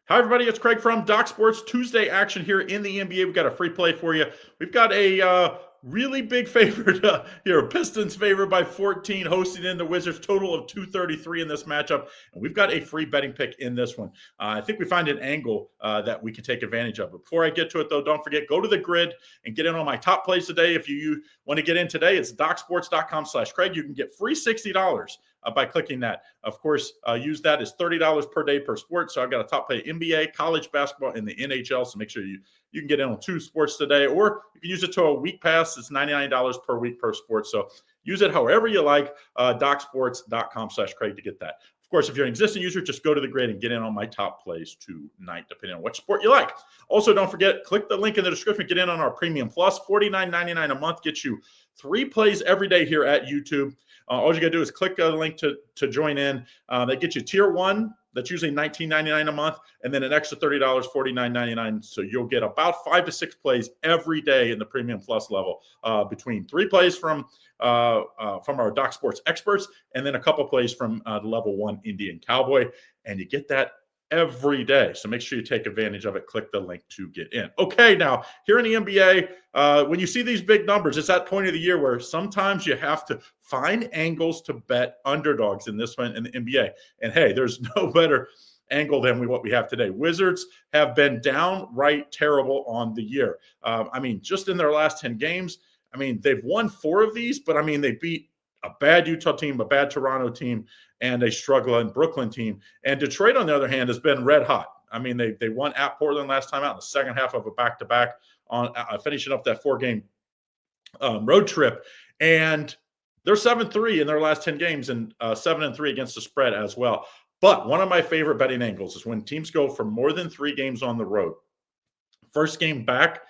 Hi, everybody. It's Craig from Doc Sports. Tuesday action here in the NBA. We've got a free play for you. We've got a really big favorite here. Pistons favored by 14, hosting in the Wizards. Total of 233 in this matchup. And we've got a free betting pick in this one. I think we find an angle that we can take advantage of. But before I get to it, though, don't forget, go to the grid and get in on my top plays today. If you want to get in today, it's docsports.com/Craig. You can get free $60 by clicking that. Of course, use that as $30 per day per sport. So I've got a top play NBA, college basketball, and the NHL. So make sure you can get in on 2 sports today, or you can use it to a week pass. It's $99 per week per sport. So use it however you like. Docsports.com/Craig to get that. Of course, if you're an existing user, just go to the grid and get in on my top plays tonight, depending on what sport you like. Also, don't forget, click the link in the description. Get in on our Premium Plus. $49.99 a month gets you 3 plays every day here at YouTube. All you got to do is click the link to join in. That gets you Tier 1. That's usually $19.99 a month, and then an extra $30, $49.99. So you'll get about 5 to 6 plays every day in the Premium Plus level, between 3 plays from our Doc Sports experts, and then a couple plays from the Level 1 Indian Cowboy, and you get that every day. So make sure you take advantage of it. Click the link to get in. Okay, now here in the NBA, when you see these big numbers, it's that point of the year where sometimes you have to find angles to bet underdogs in this one in the NBA. And hey, there's no better angle than what we have today. Wizards have been downright terrible on the year. Just in their last 10 games, they've won 4 of these, but they beat a bad Utah team, a bad Toronto team, and a struggling Brooklyn team. And Detroit, on the other hand, has been red hot. They won at Portland last time out in the second half of a back-to-back on finishing up that 4-game road trip. And they're 7-3 in their last 10 games and 7-3 against the spread as well. But one of my favorite betting angles is when teams go for more than 3 games on the road. First game back,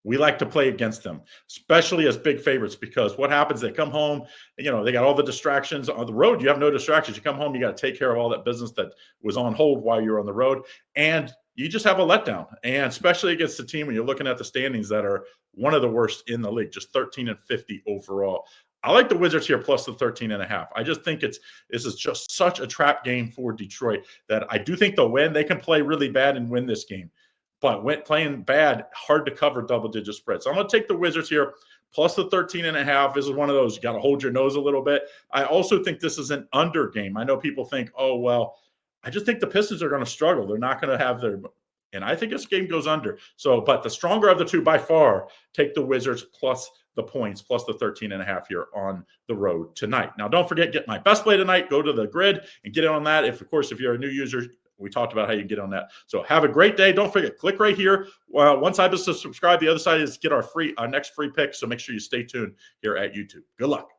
we like to play against them, especially as big favorites, because what happens, they come home, they got all the distractions. On the road, you have no distractions. You come home, you got to take care of all that business that was on hold while you're on the road, and you just have a letdown. And especially against the team when you're looking at the standings that are one of the worst in the league, just 13-50 overall. I like the Wizards here plus the 13.5. I just think this is just such a trap game for Detroit that I do think they'll win. They can play really bad and win this game. But playing bad, hard to cover double-digit spreads. So I'm going to take the Wizards here, plus the 13.5. This is one of those, you got to hold your nose a little bit. I also think this is an under game. I know people think, oh, well, I just think the Pistons are going to struggle. They're not going to have their – and I think this game goes under. So, but the stronger of the two by far, take the Wizards plus the points, plus the 13.5 here on the road tonight. Now, don't forget, get my best play tonight. Go to the grid and get in on that. If you're a new user – we talked about how you get on that. So have a great day. Don't forget, click right here. One side is to subscribe. The other side is get our next free pick. So make sure you stay tuned here at YouTube. Good luck.